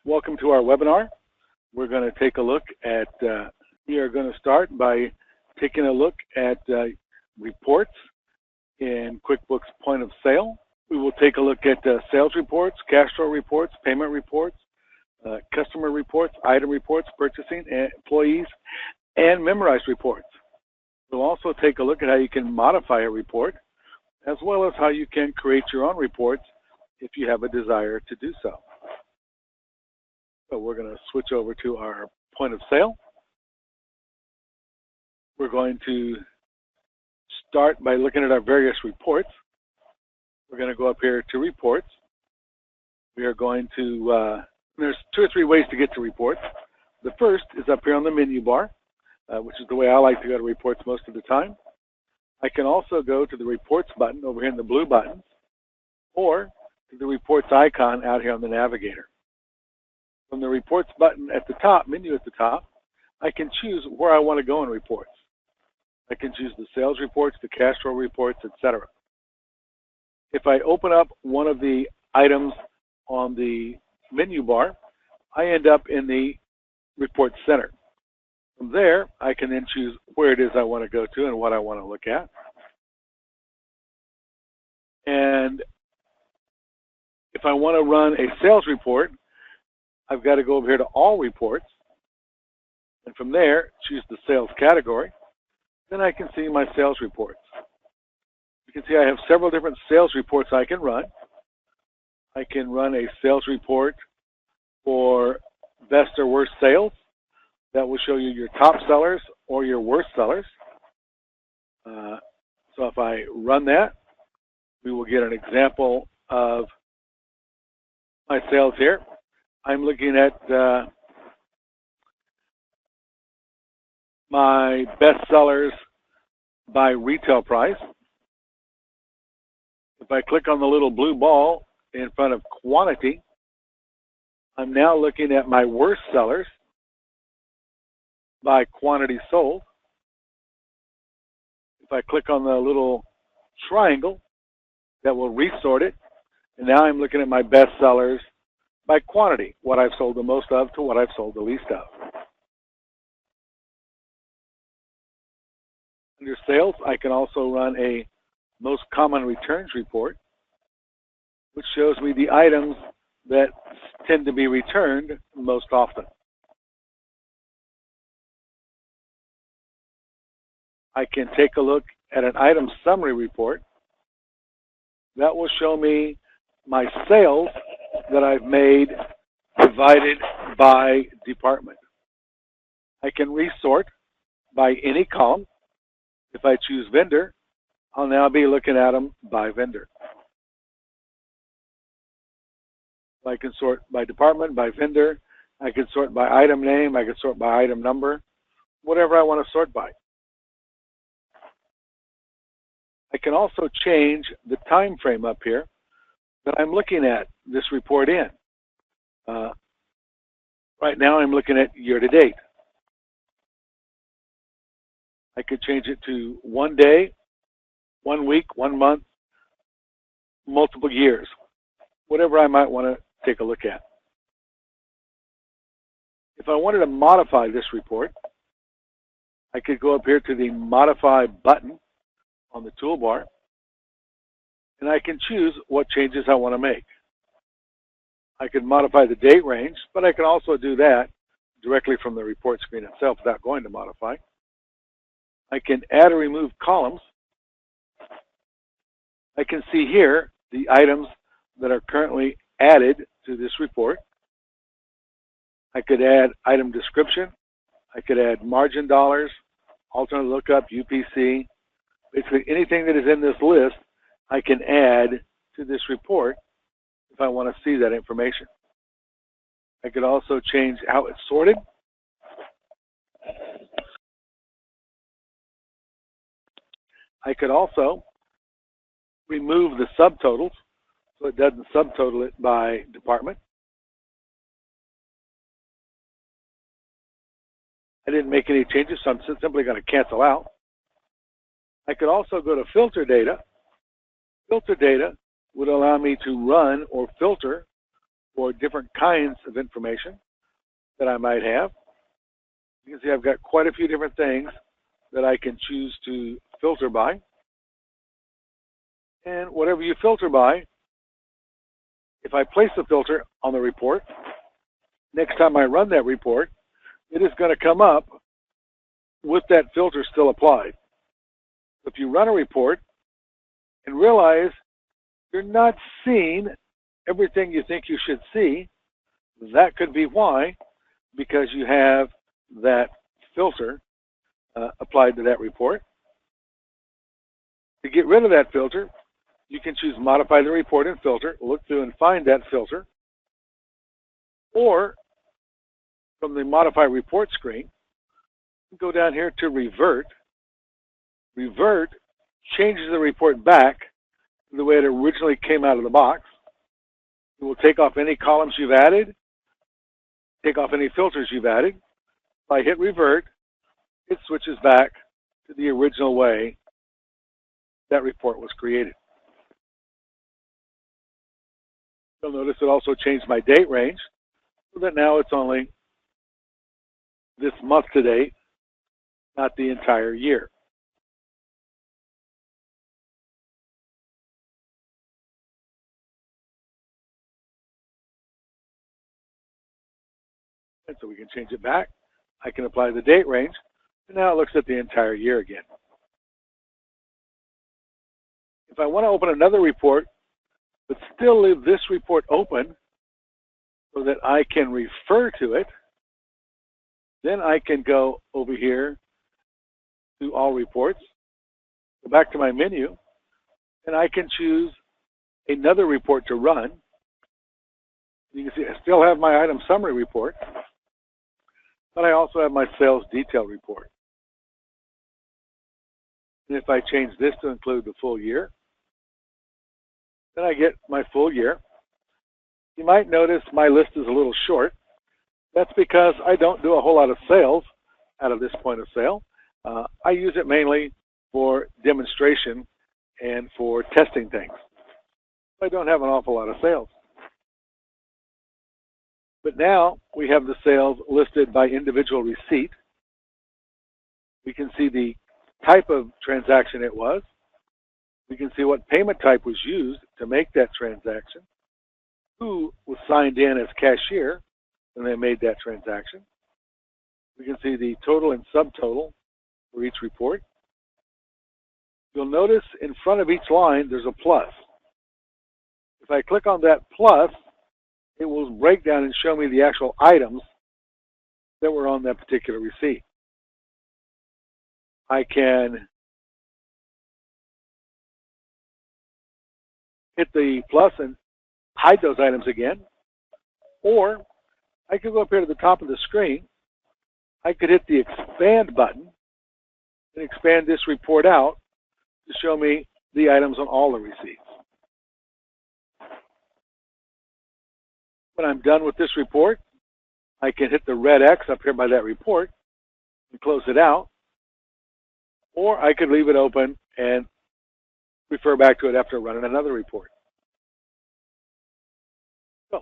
Welcome to our webinar. We're going to take a look at, we are going to start by taking a look at reports in QuickBooks Point of Sale. We will take a look at sales reports, cash flow reports, payment reports, customer reports, item reports, purchasing, employees, and memorized reports. We'll also take a look at how you can modify a report, as well as how you can create your own reports if you have a desire to do so. So we're going to switch over to our point of sale. We're going to start by looking at our various reports. We're going to go up here to reports. We are going to, there's 2 or 3 ways to get to reports. The first is up here on the menu bar, which is the way I like to go to reports most of the time. I can also go to the reports button over here in the blue buttons, or to the reports icon out here on the navigator. From the reports button at the top, menu at the top, I can choose where I want to go in reports. I can choose the sales reports, the cash flow reports, etc. If I open up one of the items on the menu bar, I end up in the report center. From there, I can then choose where it is I want to go to and what I want to look at. And if I want to run a sales report, I've got to go over here to all reports, and from there, choose the sales category. Then I can see my sales reports. You can see I have several different sales reports I can run. I can run a sales report for best or worst sales. That will show you your top sellers or your worst sellers. So if I run that, we will get an example of my sales here. I'm looking at my best sellers by retail price. If I click on the little blue ball in front of quantity, I'm now looking at my worst sellers by quantity sold. If I click on the little triangle, that will resort it. And now I'm looking at my best sellers by quantity, what I've sold the most of to what I've sold the least of. Under sales, I can also run a most common returns report, which shows me the items that tend to be returned most often. I can take a look at an item summary report. That will show me my sales that I've made divided by department. I can resort by any column. If I choose vendor, I'll now be looking at them by vendor. I can sort by department, by vendor. I can sort by item name. I can sort by item number, whatever I want to sort by. I can also change the time frame up here that I'm looking at this report in. Right now I'm looking at year to date. I could change it to 1 day, 1 week, 1 month, multiple years, whatever I might want to take a look at. If I wanted to modify this report, I could go up here to the Modify button on the toolbar, and I can choose what changes I want to make. I can modify the date range, but I can also do that directly from the report screen itself without going to modify. I can add or remove columns. I can see here the items that are currently added to this report. I could add item description. I could add margin dollars, alternate lookup, UPC. Basically anything that is in this list, I can add to this report if I want to see that information. I could also change how it's sorted. I could also remove the subtotals so it doesn't subtotal it by department. I didn't make any changes, so I'm simply going to cancel out. I could also go to filter data. Filter data would allow me to run or filter for different kinds of information that I might have. You can see I've got quite a few different things that I can choose to filter by. And whatever you filter by, if I place the filter on the report, next time I run that report, it is going to come up with that filter still applied. If you run a report and realize you're not seeing everything you think you should see, that could be why, because you have that filter applied to that report. To get rid of that filter, you can choose Modify the Report and Filter, look through and find that filter, or from the Modify Report screen, go down here to Revert. Revert changes the report back to the way it originally came out of the box. It will take off any columns you've added, take off any filters you've added. If I hit Revert, it switches back to the original way that report was created. You'll notice it also changed my date range, so that now it's only this month to date, not the entire year. And so we can change it back. I can apply the date range, and now it looks at the entire year again. If I want to open another report, but still leave this report open so that I can refer to it, then I can go over here to All Reports, go back to my menu, and I can choose another report to run. You can see I still have my item summary report, but I also have my sales detail report. And if I change this to include the full year, then I get my full year. You might notice my list is a little short. That's because I don't do a whole lot of sales out of this point of sale. I use it mainly for demonstration and for testing things. I don't have an awful lot of sales. But now we have the sales listed by individual receipt. We can see the type of transaction it was. We can see what payment type was used to make that transaction, who was signed in as cashier when they made that transaction. We can see the total and subtotal for each report. You'll notice in front of each line there's a plus. If I click on that plus, it will break down and show me the actual items that were on that particular receipt. I can hit the plus and hide those items again, or I could go up here to the top of the screen. I could hit the expand button and expand this report out to show me the items on all the receipts. When I'm done with this report, I can hit the red X up here by that report and close it out, or I could leave it open and refer back to it after running another report. So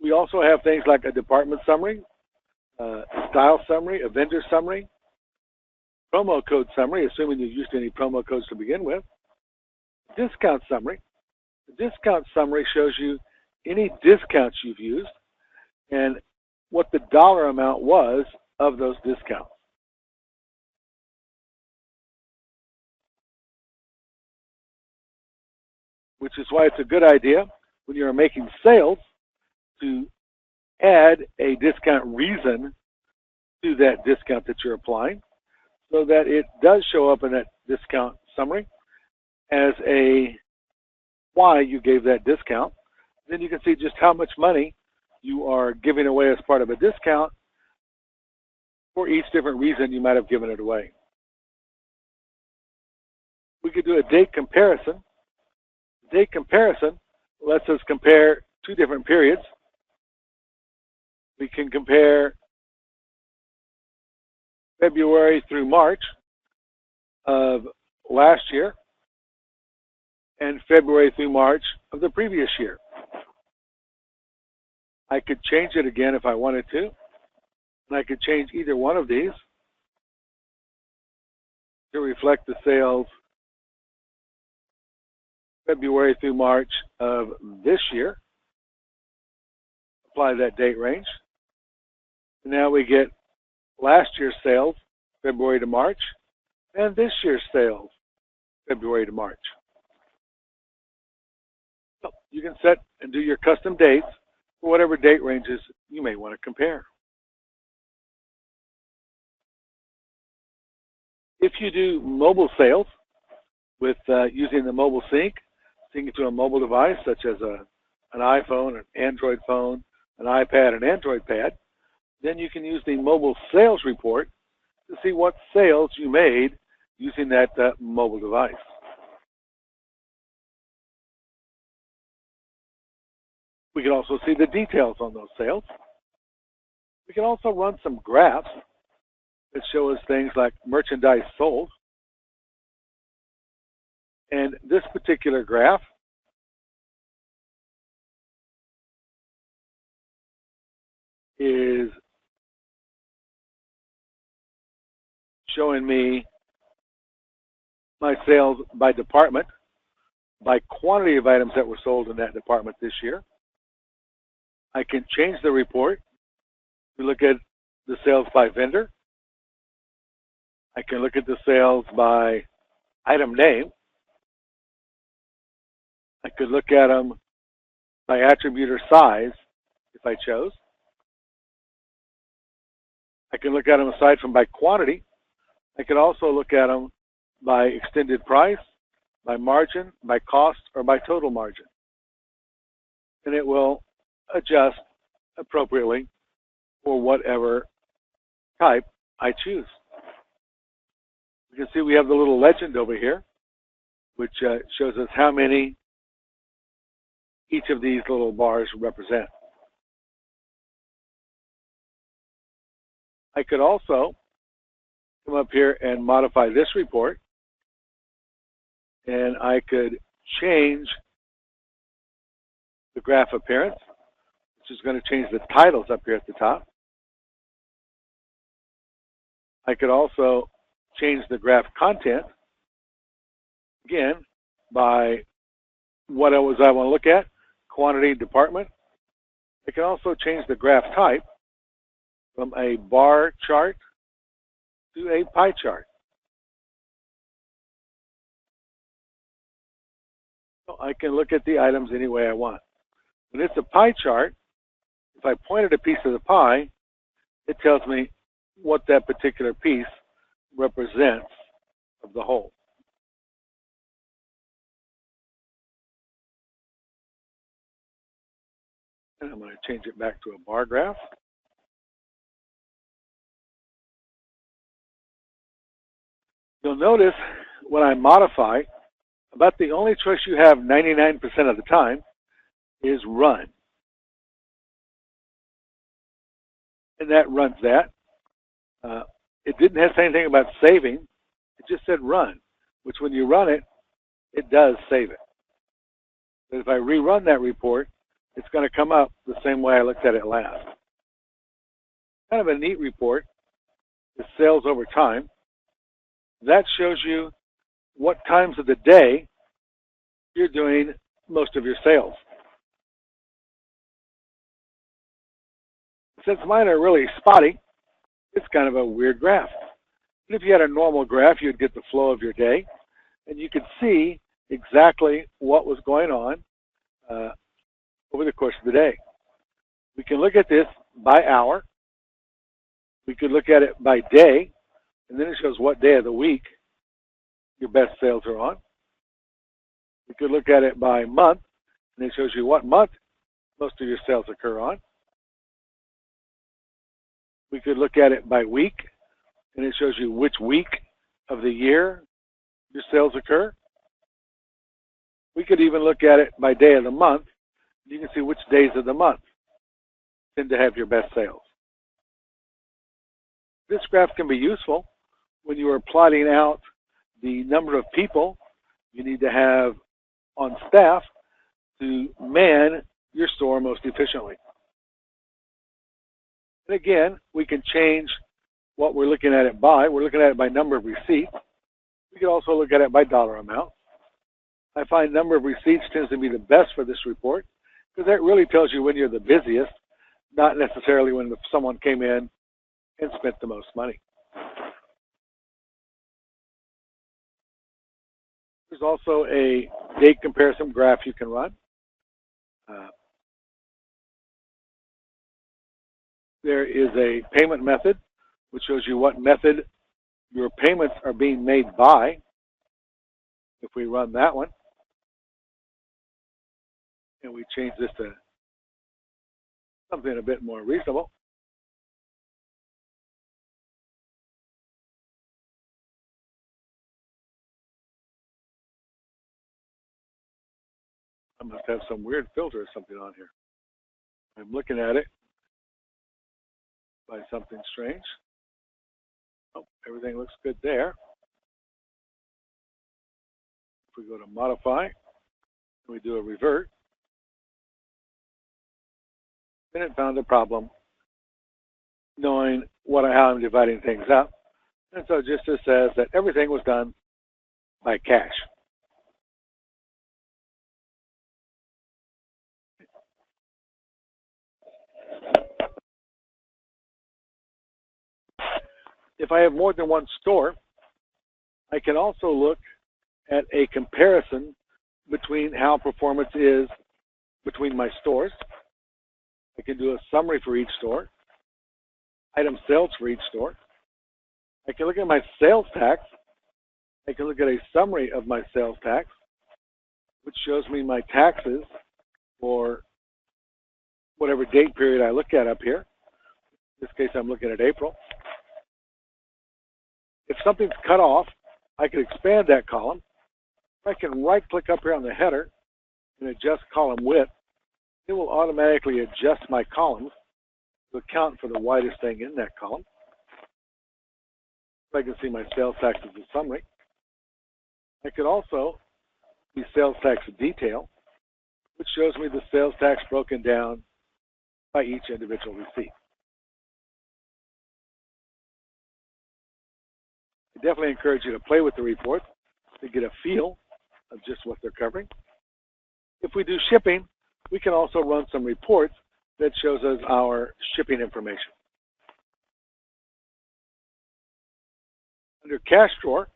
we also have things like a department summary, a style summary, a vendor summary, promo code summary, assuming you used any promo codes to begin with, discount summary. The discount summary shows you any discounts you've used and what the dollar amount was of those discounts. Which is why it's a good idea when you're making sales to add a discount reason to that discount that you're applying so that it does show up in that discount summary as a why you gave that discount. Then you can see just how much money you are giving away as part of a discount for each different reason you might have given it away. We could do a date comparison. Date comparison lets us compare two different periods. We can compare February through March of last year and February through March of the previous year. I could change it again if I wanted to, and I could change either one of these to reflect the sales February through March of this year. Apply that date range. And now we get last year's sales, February to March, and this year's sales, February to March. So you can set and do your custom dates for whatever date ranges you may want to compare. If you do mobile sales with using the mobile sync, syncing to a mobile device such as an iPhone, an Android phone, an iPad, an Android pad, then you can use the mobile sales report to see what sales you made using that mobile device. We can also see the details on those sales. We can also run some graphs that show us things like merchandise sold. And this particular graph is showing me my sales by department, by quantity of items that were sold in that department this year. I can change the report to look at the sales by vendor. I can look at the sales by item name. I could look at them by attribute or size if I chose. I can look at them aside from by quantity. I could also look at them by extended price, by margin, by cost, or by total margin. And it will adjust appropriately for whatever type I choose. You can see we have the little legend over here, which shows us how many each of these little bars represent. I could also come up here and modify this report, and I could change the graph appearance, which is going to change the titles up here at the top. I could also change the graph content, again, by what I want to look at, quantity, department. I can also change the graph type from a bar chart to a pie chart. So I can look at the items any way I want. When it's a pie chart, if I point at a piece of the pie, it tells me what that particular piece represents of the whole. And I'm going to change it back to a bar graph. You'll notice when I modify, about the only choice you have 99% of the time is run. And that runs that. It didn't have anything about saving. It just said run, which when you run it, it does save it. But if I rerun that report, it's going to come up the same way I looked at it last. Kind of a neat report. The sales over time. That shows you what times of the day you're doing most of your sales. Since mine are really spotty, it's kind of a weird graph. And if you had a normal graph, you'd get the flow of your day, and you could see exactly what was going on over the course of the day. We can look at this by hour. We could look at it by day, and then it shows what day of the week your best sales are on. We could look at it by month, and it shows you what month most of your sales occur on. We could look at it by week, and it shows you which week of the year your sales occur. We could even look at it by day of the month. You can see which days of the month tend to have your best sales. This graph can be useful when you are plotting out the number of people you need to have on staff to man your store most efficiently. And again, we can change what we're looking at it by. We're looking at it by number of receipts. We can also look at it by dollar amount. I find number of receipts tends to be the best for this report because that really tells you when you're the busiest, not necessarily when someone came in and spent the most money. There's also a date comparison graph you can run. There is a payment method, which shows you what method your payments are being made by. If we run that one, and we change this to something a bit more reasonable, I must have some weird filter or something on here. I'm looking at it by something strange. Oh, everything looks good there. If we go to modify, and we do a revert, then it found a problem knowing how I'm dividing things up. And so just says that everything was done by cash. If I have more than one store, I can also look at a comparison between how performance is between my stores. I can do a summary for each store, item sales for each store. I can look at my sales tax. I can look at a summary of my sales tax, which shows me my taxes for whatever date period I look at up here. In this case, I'm looking at April. If something's cut off, I can expand that column. I can right-click up here on the header and adjust column width. It will automatically adjust my columns to account for the widest thing in that column. I can see my sales tax as a summary. I could also see sales tax detail, which shows me the sales tax broken down by each individual receipt. I definitely encourage you to play with the report to get a feel of just what they're covering. If we do shipping, we can also run some reports that shows us our shipping information. Under cash drawer,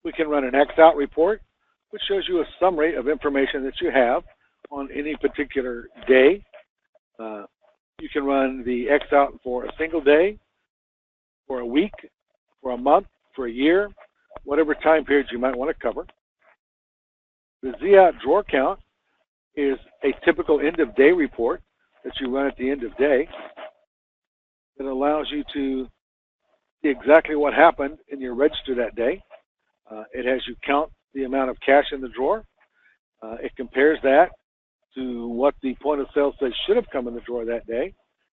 we can run an X out report, which shows you a summary of information that you have on any particular day. You can run the X out for a single day, for a week, for a month, for a year, whatever time period you might want to cover. The Z out drawer count is a typical end of day report that you run at the end of day. It allows you to see exactly what happened in your register that day. It has you count the amount of cash in the drawer. It compares that to what the point of sale says should have come in the drawer that day,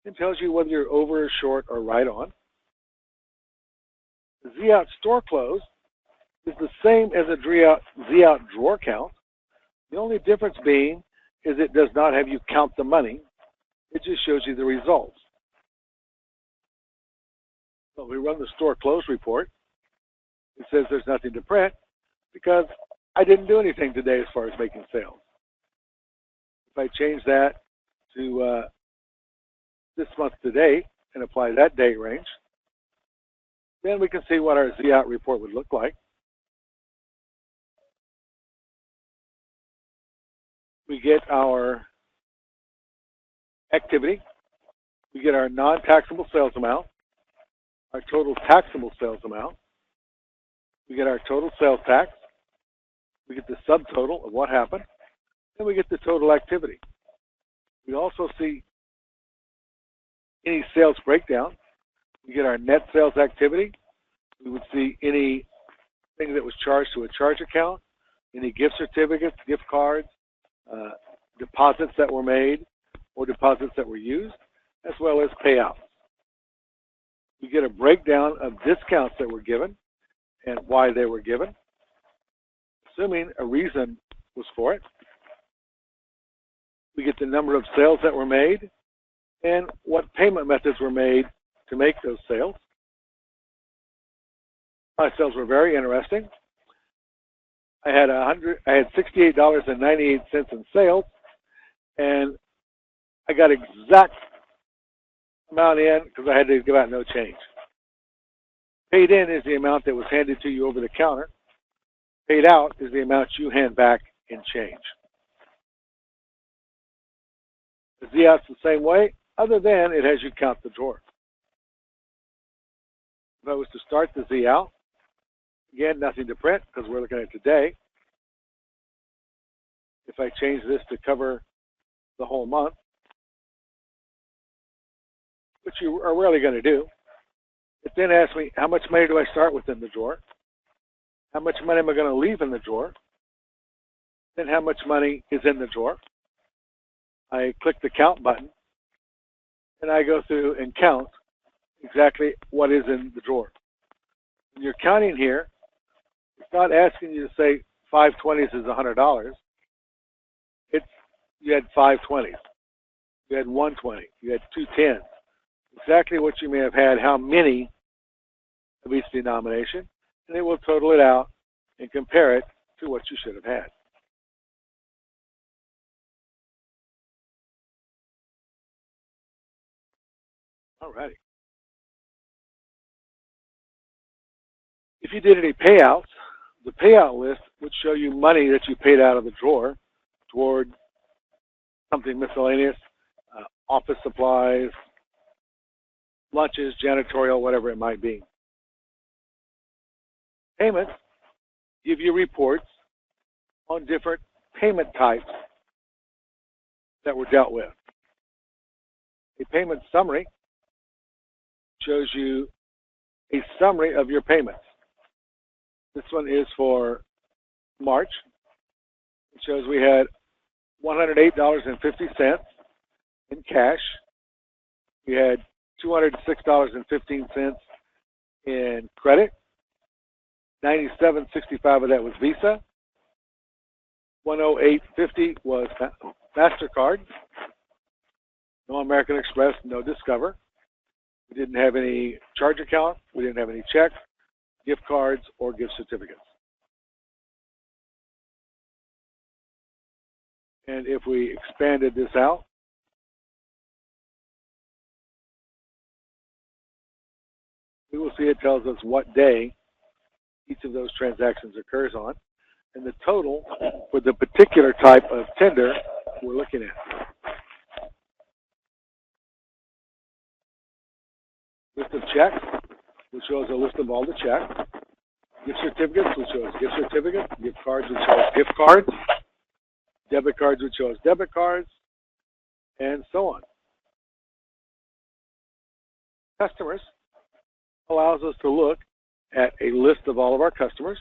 and tells you whether you're over or short or right on. The Z out store close is the same as a Z out drawer count. The only difference being is it does not have you count the money. It just shows you the results. So we run the store close report. It says there's nothing to print because I didn't do anything today as far as making sales. If I change that to this month to date and apply that date range, then we can see what our Z out report would look like. We get our activity, we get our non-taxable sales amount, our total taxable sales amount, we get our total sales tax, we get the subtotal of what happened, and we get the total activity. We also see any sales breakdown. We get our net sales activity. We would see anything that was charged to a charge account, any gift certificates, gift cards, deposits that were made or deposits that were used, as well as payouts. We get a breakdown of discounts that were given and why they were given, assuming a reason was for it. We get the number of sales that were made and what payment methods were made to make those sales. My sales were very interesting. I had $68.98 in sales, and I got exact amount in because I had to give out no change. Paid in is the amount that was handed to you over the counter. Paid out is the amount you hand back in change. The Z out's the same way, other than it has you count the drawer. If I was to start the Z out, again, nothing to print because we're looking at today. If I change this to cover the whole month, which you are rarely going to do, it then asks me, how much money do I start with in the drawer? How much money am I going to leave in the drawer? Then how much money is in the drawer? I click the count button, and I go through and count exactly what is in the drawer. When you're counting here, it's not asking you to say 5 20s is $100. It's you had 5 20s, you had 120, you had 2 10s. Exactly what you may have had, how many of each denomination, and it will total it out and compare it to what you should have had. Alrighty. If you did any payouts, the payout list would show you money that you paid out of the drawer toward something miscellaneous, office supplies, lunches, janitorial, whatever it might be. Payments give you reports on different payment types that were dealt with. A payment summary shows you a summary of your payments. This one is for March. It shows we had $108.50 in cash. We had $206.15 in credit. $97.65 of that was Visa. $108.50 was MasterCard. No American Express, no Discover. We didn't have any charge account. We didn't have any checks, gift cards, or gift certificates. And if we expanded this out, we will see it tells us what day each of those transactions occurs on, and the total for the particular type of tender we're looking at. List of checks, which shows a list of all the checks. Gift certificates, which shows gift certificates. Gift cards, which shows gift cards. Debit cards, which shows debit cards, and so on. Customers allows us to look at a list of all of our customers.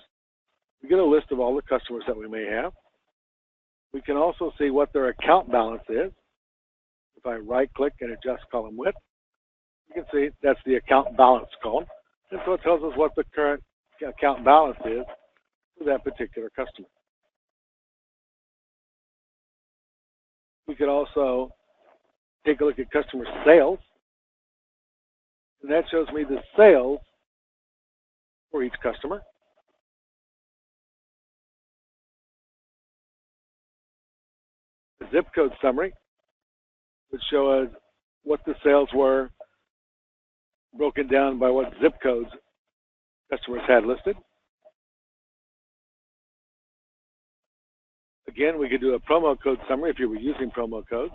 We get a list of all the customers that we may have. We can also see what their account balance is. If I right-click and adjust column width, you can see that's the account balance column. And so it tells us what the current account balance is for that particular customer. We could also take a look at customer sales, and that shows me the sales for each customer. The zip code summary would show us what the sales were broken down by what zip codes customers had listed. Again, we could do a promo code summary if you were using promo codes.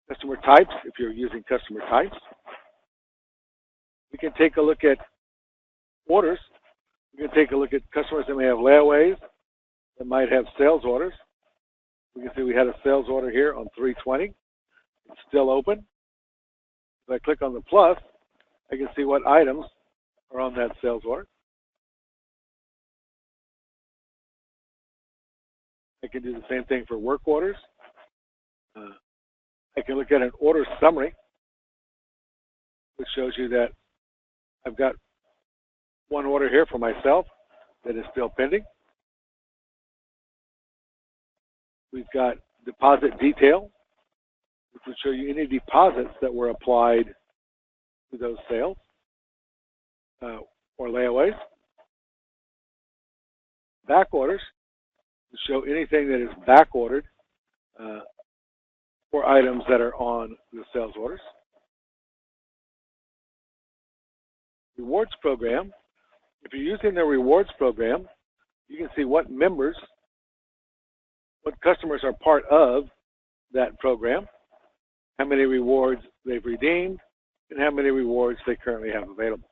Customer types if you're using customer types. We can take a look at orders. We can take a look at customers that may have layaways, that might have sales orders. We can see we had a sales order here on 3/20. It's still open. If I click on the plus, I can see what items are on that sales order. I can do the same thing for work orders. I can look at an order summary, which shows you that I've got one order here for myself that is still pending. We've got deposit detail, which would show you any deposits that were applied to those sales or layaways. Back orders to show anything that is back ordered for items that are on the sales orders. Rewards program. If you're using the rewards program, you can see what customers are part of that program, how many rewards they've redeemed, and how many rewards they currently have available.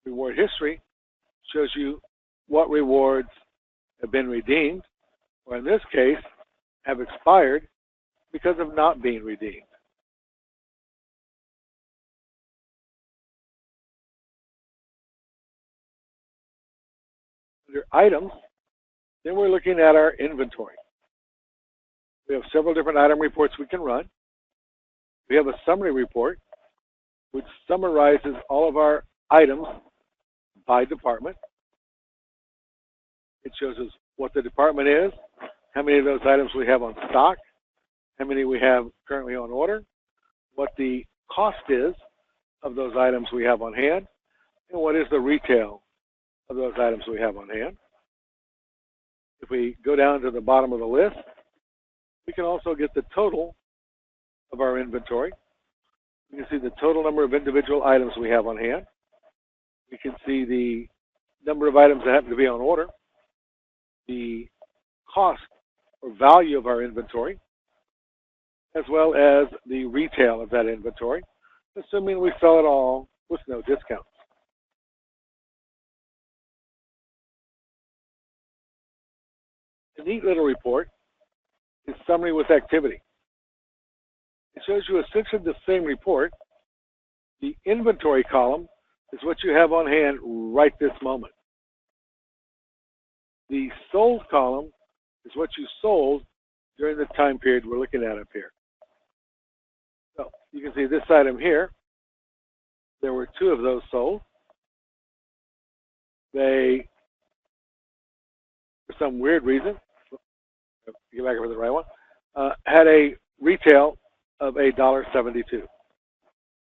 Reward history shows you what rewards have been redeemed, or in this case, have expired because of not being redeemed. Under items, then we're looking at our inventory. We have several different item reports we can run. We have a summary report, which summarizes all of our items by department. It shows us what the department is, how many of those items we have on stock, how many we have currently on order, what the cost is of those items we have on hand, and what is the retail of those items we have on hand. If we go down to the bottom of the list, we can also get the total of our inventory. We can see the total number of individual items we have on hand. We can see the number of items that happen to be on order, the cost or value of our inventory, as well as the retail of that inventory, assuming we sell it all with no discounts. A neat little report is summary with activity. It shows you essentially the same report. The inventory column is what you have on hand right this moment. The sold column is what you sold during the time period we're looking at up here. So you can see this item here, there were 2 of those sold. They, for some weird reason, get back over the right one, had a retail of $1.72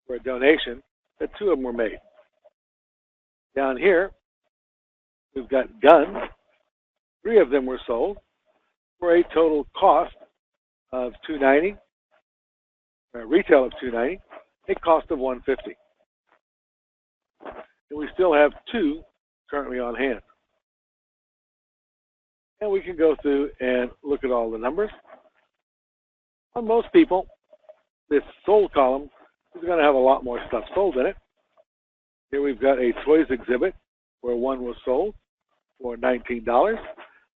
for a donation that 2 of them were made. Down here, we've got guns. 3 of them were sold for a total cost of $2.90, a retail of $2.90, a cost of $1.50. And we still have 2 currently on hand. And we can go through and look at all the numbers. On most people, this sold column is going to have a lot more stuff sold in it. Here we've got a toys exhibit where 1 was sold for $19.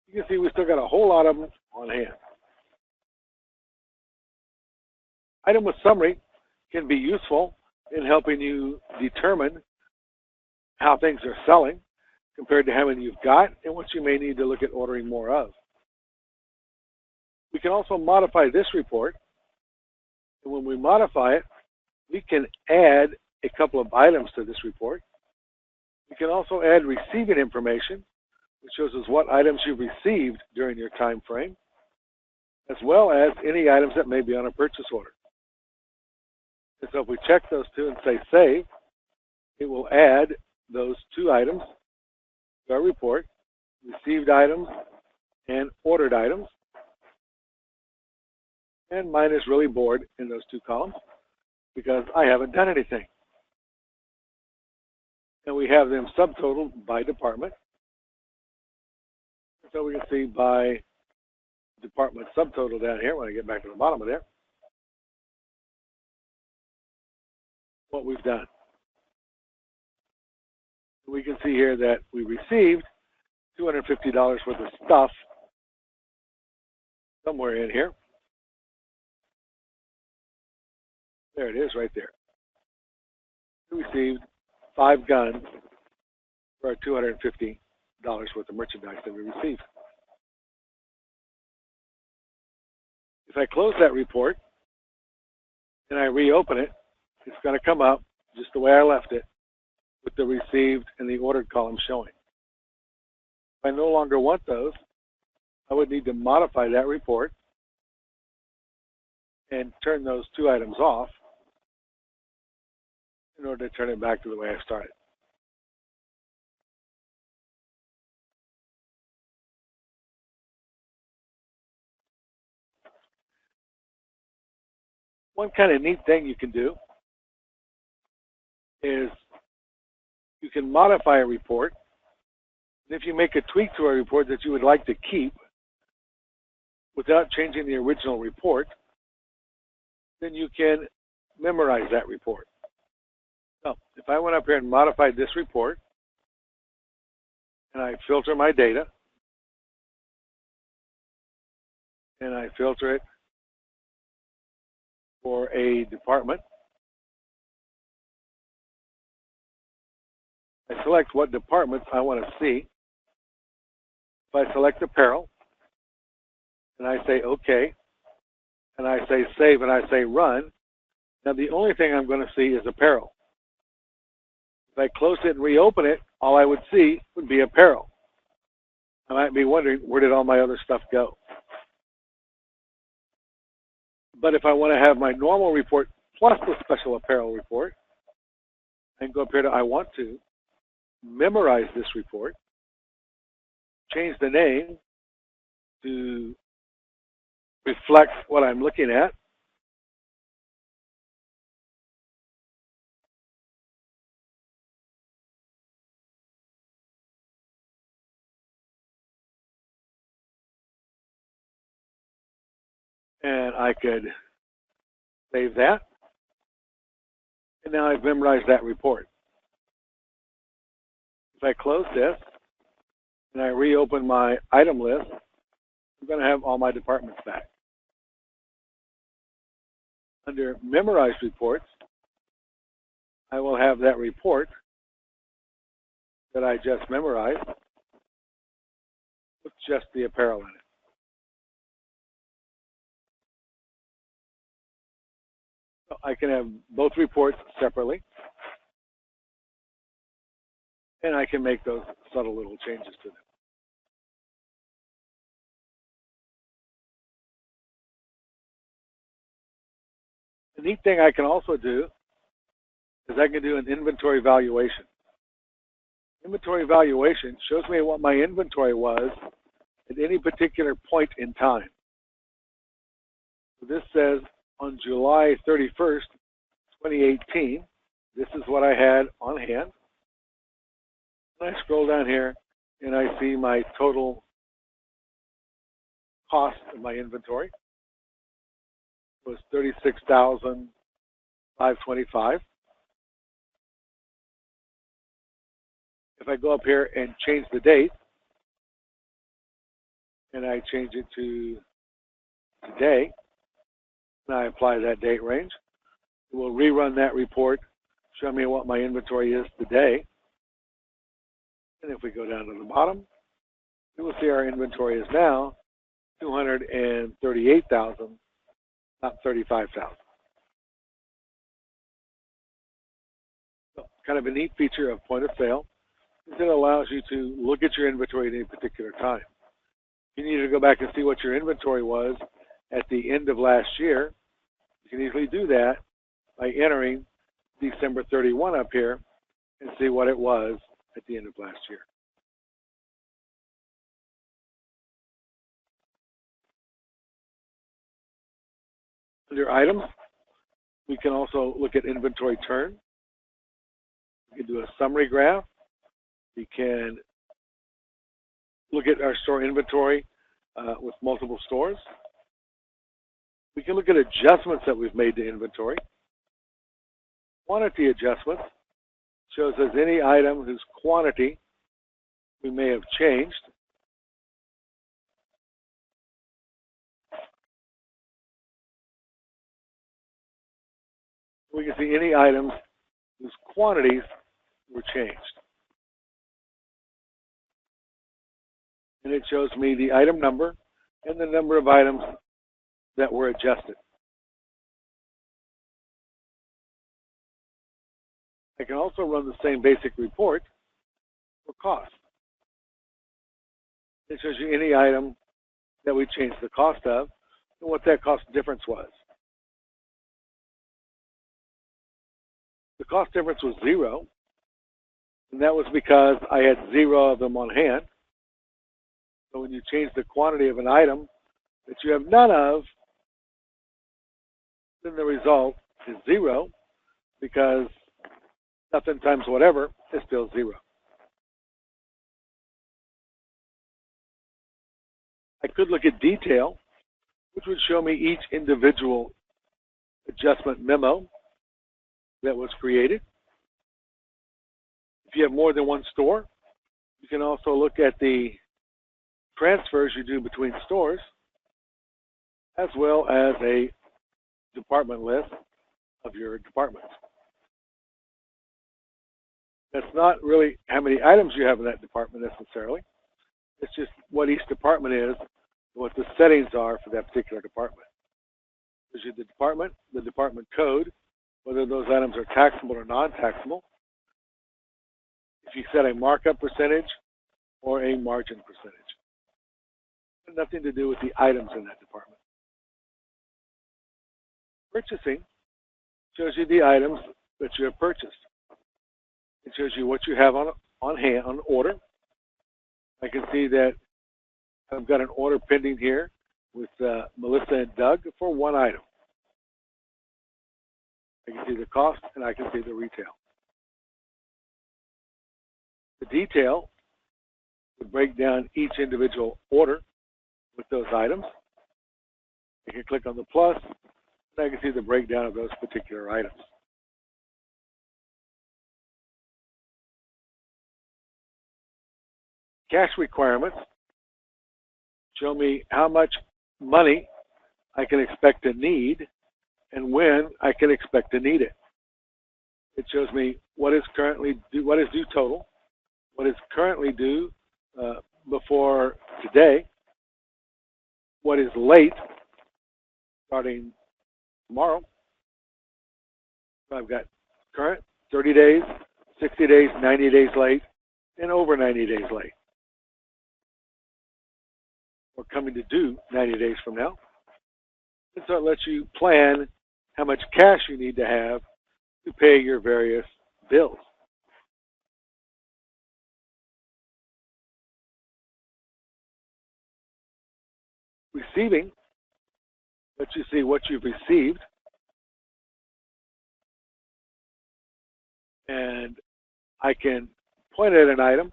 You can see we still got a whole lot of them on hand. Item with summary can be useful in helping you determine how things are selling compared to how many you've got and what you may need to look at ordering more of. We can also modify this report, and when we modify it, we can add a couple of items to this report. We can also add receiving information, which shows us what items you've received during your time frame, as well as any items that may be on a purchase order. And so if we check those 2 and say save, it will add those 2 items to our report, received items and ordered items. And mine is really bored in those 2 columns because I haven't done anything. And we have them subtotaled by department. So we can see by department subtotal down here when I get back to the bottom of there what we've done. We can see here that we received $250 worth of stuff somewhere in here. There it is right there. We received 5 guns for our $250 worth of merchandise that we received. If I close that report and I reopen it, it's going to come up just the way I left it with the received and the ordered column showing. If I no longer want those, I would need to modify that report and turn those 2 items off in order to turn it back to the way I started. One kind of neat thing you can do is you can modify a report. And if you make a tweak to a report that you would like to keep without changing the original report, then you can memorize that report. So if I went up here and modified this report, and I filter my data, and I filter it for a department, I select what departments I want to see. If I select apparel, and I say OK, and I say save, and I say run, now the only thing I'm going to see is apparel. If I close it and reopen it, all I would see would be apparel. I might be wondering, where did all my other stuff go? But if I want to have my normal report plus the special apparel report, I can go up here to I want to memorize this report, change the name to reflect what I'm looking at, and I could save that, and now I've memorized that report. If I close this and I reopen my item list, I'm going to have all my departments back. Under Memorized Reports, I will have that report that I just memorized with just the apparel in it. So I can have both reports separately, and I can make those subtle little changes to them. The neat thing I can also do is I can do an inventory valuation. Inventory valuation shows me what my inventory was at any particular point in time. So this says on July 31st, 2018, this is what I had on hand. And I scroll down here and I see my total cost of my inventory was $36,525. If I go up here and change the date, and I change it to today, and I apply that date range, it will rerun that report, show me what my inventory is today. And if we go down to the bottom, you will see our inventory is now $238,000, not $35,000. So kind of a neat feature of point of sale is it allows you to look at your inventory at any particular time. If you need to go back and see what your inventory was at the end of last year, you can easily do that by entering December 31 up here and see what it was at the end of last year. Under items, we can also look at inventory turn. We can do a summary graph. We can look at our store inventory with multiple stores. We can look at adjustments that we've made to inventory. Quantity adjustments shows us any item whose quantity we may have changed. We can see any items whose quantities were changed. And it shows me the item number and the number of items that were adjusted. I can also run the same basic report for cost. It shows you any item that we changed the cost of and what that cost difference was. The cost difference was 0, and that was because I had 0 of them on hand. So when you change the quantity of an item that you have none of, then the result is 0, because nothing times whatever is still 0. I could look at detail, which would show me each individual adjustment memo that was created. If you have more than one store, you can also look at the transfers you do between stores, as well as a department list of your departments. That's not really how many items you have in that department necessarily. It's just what each department is, what the settings are for that particular department. Gives you the department code, whether those items are taxable or non-taxable. If you set a markup percentage or a margin percentage. It has nothing to do with the items in that department. Purchasing shows you the items that you have purchased. It shows you what you have on hand, on order. I can see that I've got an order pending here with Melissa and Doug for one item. I can see the cost and I can see the retail. The detail would break down each individual order with those items. I can click on the plus and I can see the breakdown of those particular items. Cash requirements show me how much money I can expect to need and when I can expect to need it. It shows me what is currently due, what is due total, what is currently due before today, what is late starting tomorrow. So I've got current, 30 days, 60 days, 90 days late, and over 90 days late. Or coming to due 90 days from now. And so it lets you plan how much cash you need to have to pay your various bills. Receiving lets you see what you've received. And I can point at an item.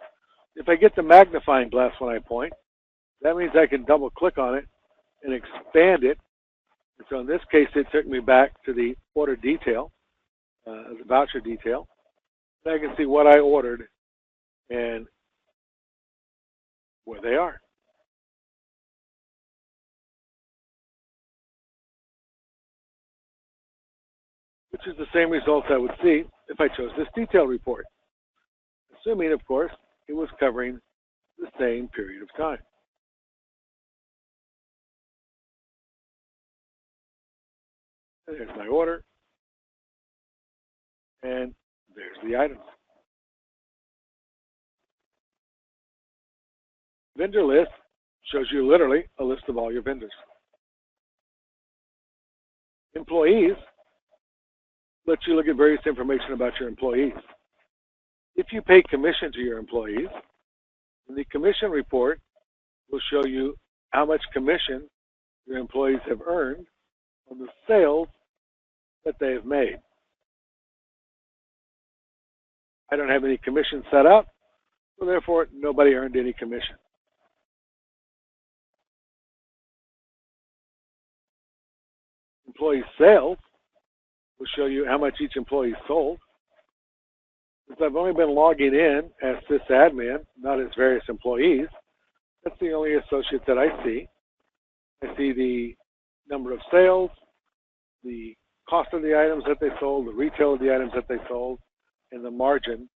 If I get the magnifying glass when I point, that means I can double click on it and expand it. And so in this case, it took me back to the order detail, the voucher detail. And I can see what I ordered and where they are. Which is the same results I would see if I chose this detail report. Assuming, of course, it was covering the same period of time. And there's my order. And there's the items. Vendor list shows you literally a list of all your vendors. Employees lets you look at various information about your employees. If you pay commission to your employees, the commission report will show you how much commission your employees have earned on the sales that they have made. I don't have any commission set up, so therefore nobody earned any commission. Employee sales will show you how much each employee sold. Since I've only been logging in as sysadmin, not as various employees, that's the only associate that I see. I see the number of sales, the cost of the items that they sold, the retail of the items that they sold, and the margin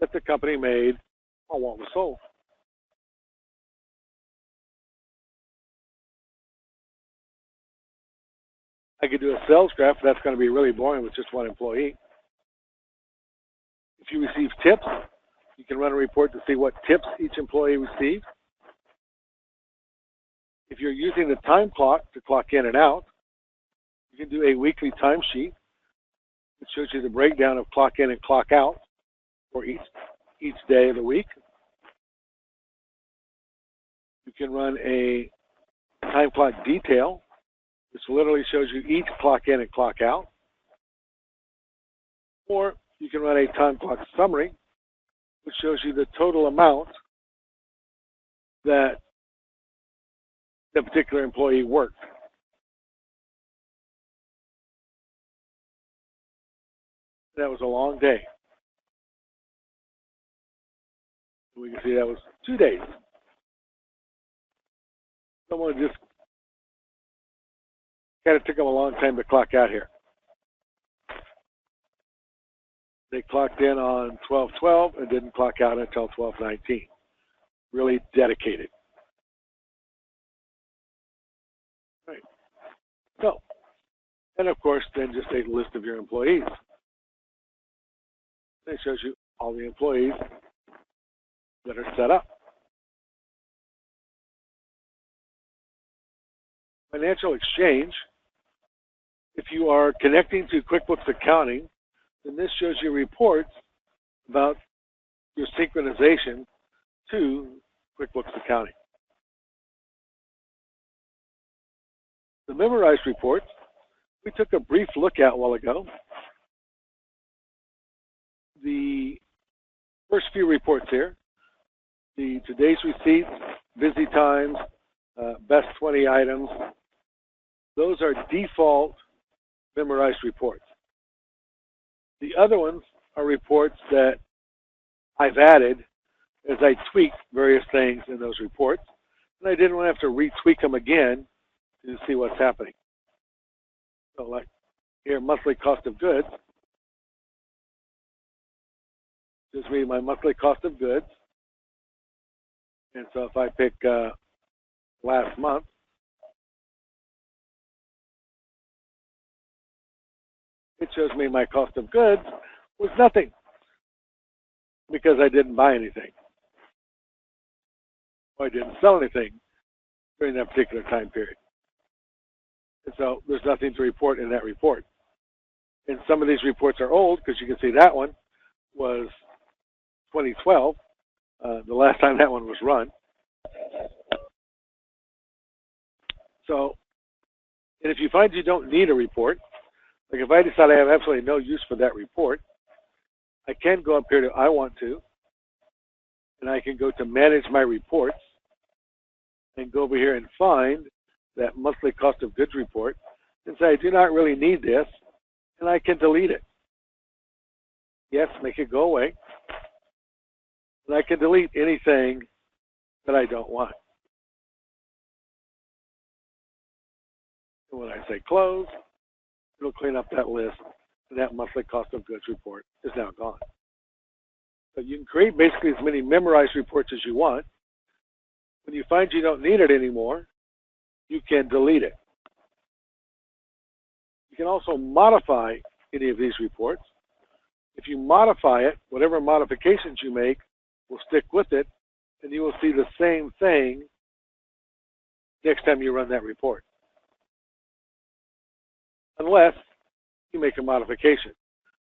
that the company made on what was sold. I could do a sales graph, but that's going to be really boring with just one employee. If you receive tips, you can run a report to see what tips each employee received. If you're using the time clock to clock in and out, you can do a weekly timesheet. It shows you the breakdown of clock in and clock out for each day of the week. You can run a time clock detail, which literally shows you each clock in and clock out. Or you can run a time clock summary, which shows you the total amount that the particular employee worked. That was a long day. We can see that was 2 days. Someone just kind of took them a long time to clock out here. They clocked in on 12/12 and didn't clock out until 12/19. Really dedicated. Right. So, and of course, then just a list of your employees. It shows you all the employees that are set up. Financial exchange, if you are connecting to QuickBooks Accounting, then this shows you reports about your synchronization to QuickBooks Accounting. The memorized reports, we took a brief look at a while ago. The first few reports here, the today's receipts, busy times, best 20 items, those are default memorized reports. The other ones are reports that I've added as I tweak various things in those reports, and I didn't want to have to retweak them again to see what's happening. So like here, monthly cost of goods, gives me my monthly cost of goods. And so if I pick last month, it shows me my cost of goods was nothing because I didn't buy anything. Or I didn't sell anything during that particular time period. And so there's nothing to report in that report. And some of these reports are old because you can see that one was 2012, the last time that one was run. So, and if you find you don't need a report, like if I decide I have absolutely no use for that report, I can go up here to I want to, and I can go to manage my reports and go over here and find that monthly cost of goods report and say I do not really need this, and I can delete it. Yes, make it go away. And I can delete anything that I don't want. And when I say close, it'll clean up that list, and that monthly cost of goods report is now gone. So you can create basically as many memorized reports as you want. When you find you don't need it anymore, you can delete it. You can also modify any of these reports. If you modify it, whatever modifications you make will stick with it, and you will see the same thing next time you run that report. Unless you make a modification.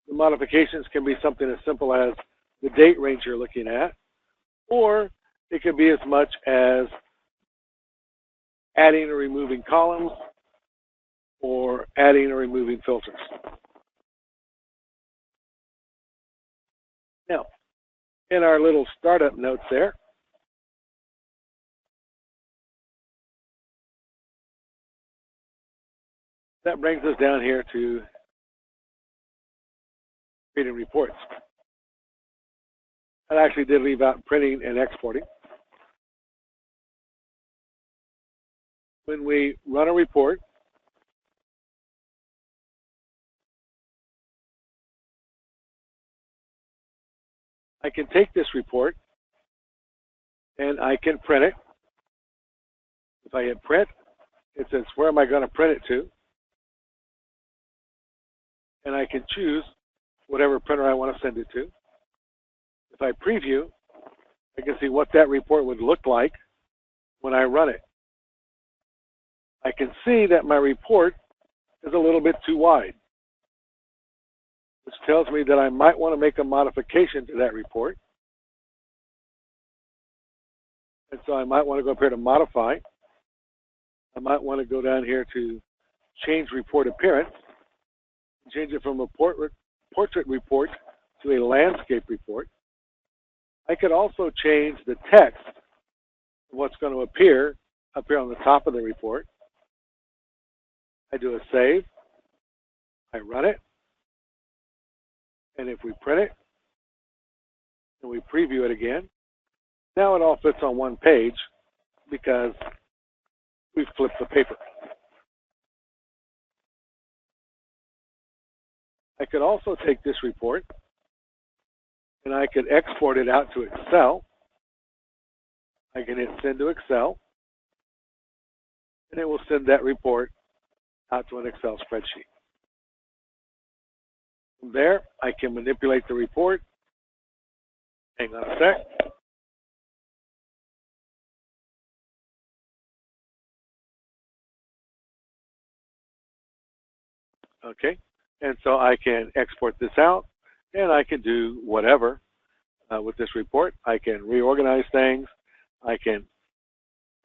The modifications can be something as simple as the date range you're looking at, or it could be as much as adding or removing columns or adding or removing filters. Now, in our little startup notes there, that brings us down here to creating reports. I actually did leave out printing and exporting. When we run a report, I can take this report and I can print it. If I hit print, it says where am I going to print it to? And I can choose whatever printer I want to send it to. If I preview, I can see what that report would look like when I run it. I can see that my report is a little bit too wide, which tells me that I might want to make a modification to that report. And so I might want to go up here to modify. I might want to go down here to change report appearance, change it from a portrait report to a landscape report. I could also change the text of what's going to appear up here on the top of the report. I do a save, I run it, and if we print it, and we preview it again, now it all fits on one page because we've flipped the paper. I could also take this report and I could export it out to Excel. I can hit send to Excel, and it will send that report out to an Excel spreadsheet. From there, I can manipulate the report. Hang on a sec. Okay, and so I can export this out, and I can do whatever with this report. I can reorganize things. I can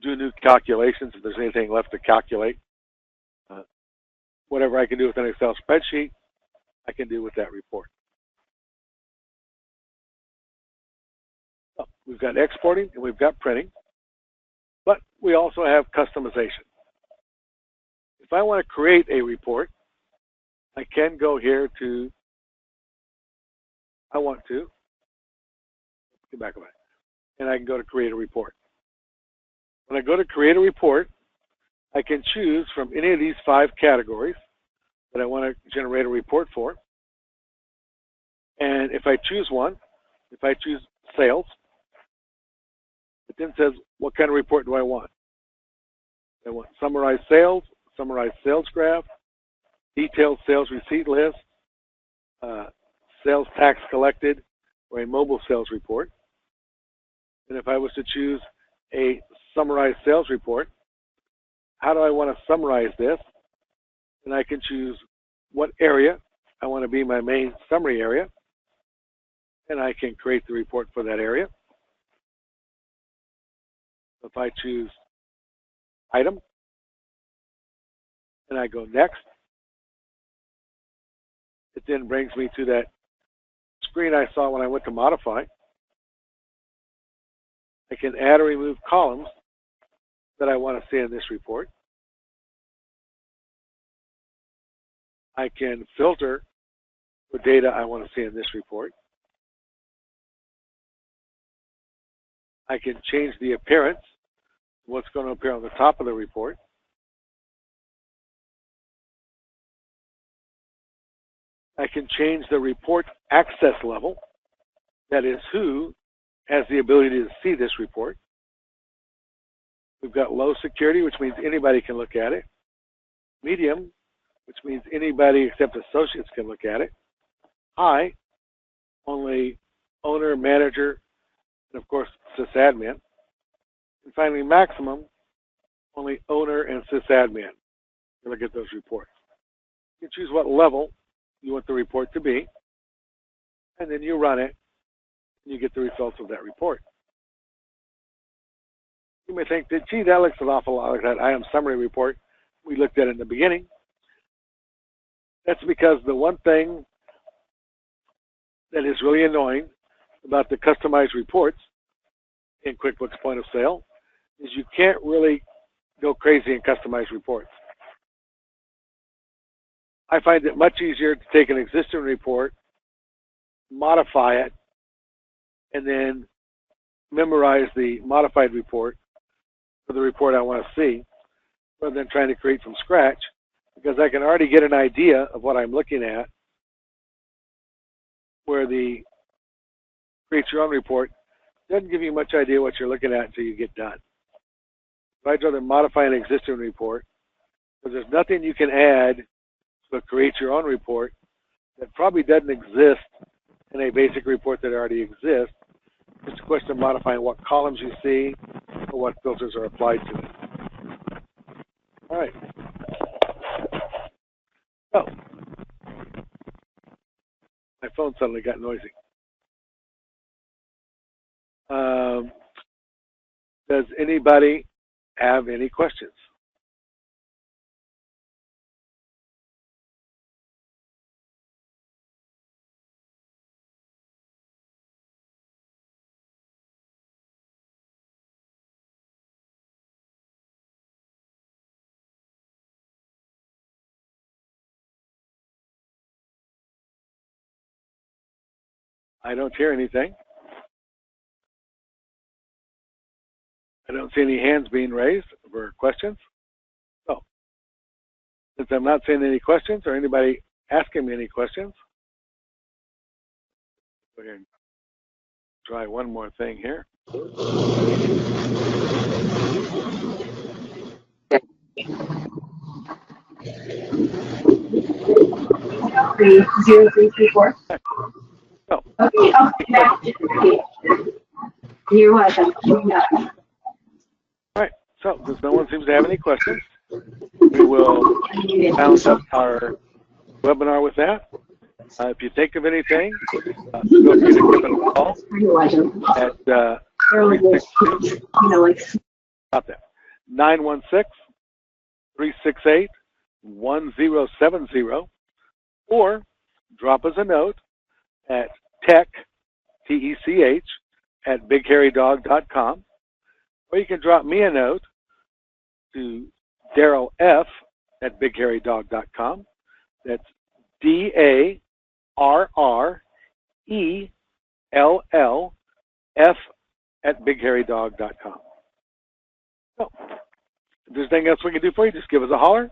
do new calculations if there's anything left to calculate. Whatever I can do with an Excel spreadsheet, I can do with that report. So we've got exporting and we've got printing, but we also have customization. If I want to create a report, I can go here to, get back away, and I can go to create a report. When I go to create a report, I can choose from any of these 5 categories that I want to generate a report for. And if I choose one, if I choose sales, it then says, what kind of report do I want? I want summarized sales graph, detailed sales receipt list, sales tax collected, or a mobile sales report. And if I was to choose a summarized sales report, how do I want to summarize this? And I can choose what area I want to be my main summary area, and I can create the report for that area. If I choose item, and I go next, it then brings me to that screen I saw when I went to modify. I can add or remove columns that I want to see in this report. I can filter the data I want to see in this report. I can change the appearance, what's going to appear on the top of the report. I can change the report access level, that is, who has the ability to see this report. We've got low security, which means anybody can look at it. Medium, which means anybody except associates can look at it. High, only owner, manager, and of course, sysadmin. And finally, maximum, only owner and sysadmin can look at those reports. You can choose what level you want the report to be, and then you run it, and you get the results of that report. You may think that, gee, that looks an awful lot like that item summary report we looked at in the beginning. That's because the one thing that is really annoying about the customized reports in QuickBooks Point of Sale is you can't really go crazy in customized reports. I find it much easier to take an existing report, modify it, and then memorize the modified report for the report I want to see, rather than trying to create from scratch, because I can already get an idea of what I'm looking at, where the create your own report doesn't give you much idea what you're looking at until you get done. So I'd rather modify an existing report, because there's nothing you can add to create your own report that probably doesn't exist in a basic report that already exists. It's a question of modifying what columns you see or what filters are applied to it. All right. right. Oh, my phone suddenly got noisy. Does anybody have any questions? I don't hear anything. I don't see any hands being raised for questions. So, since I'm not seeing any questions or anybody asking me any questions, go ahead and try one more thing here. 0324. Oh. Okay, I'll get back to you. You're welcome. All right. So, since no one seems to have any questions, we will round up our webinar with that. If you think of anything, feel free to give it a call at 362. Stop that. 916-368-1070, or drop us a note at tech, T-E-C-H, at bighairydog.com, or you can drop me a note to Darryl F at bighairydog.com. That's DARRELLF at bighairydog.com. So, if there's anything else we can do for you, just give us a holler.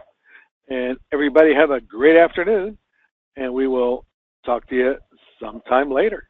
And everybody have a great afternoon, and we will talk to you sometime later.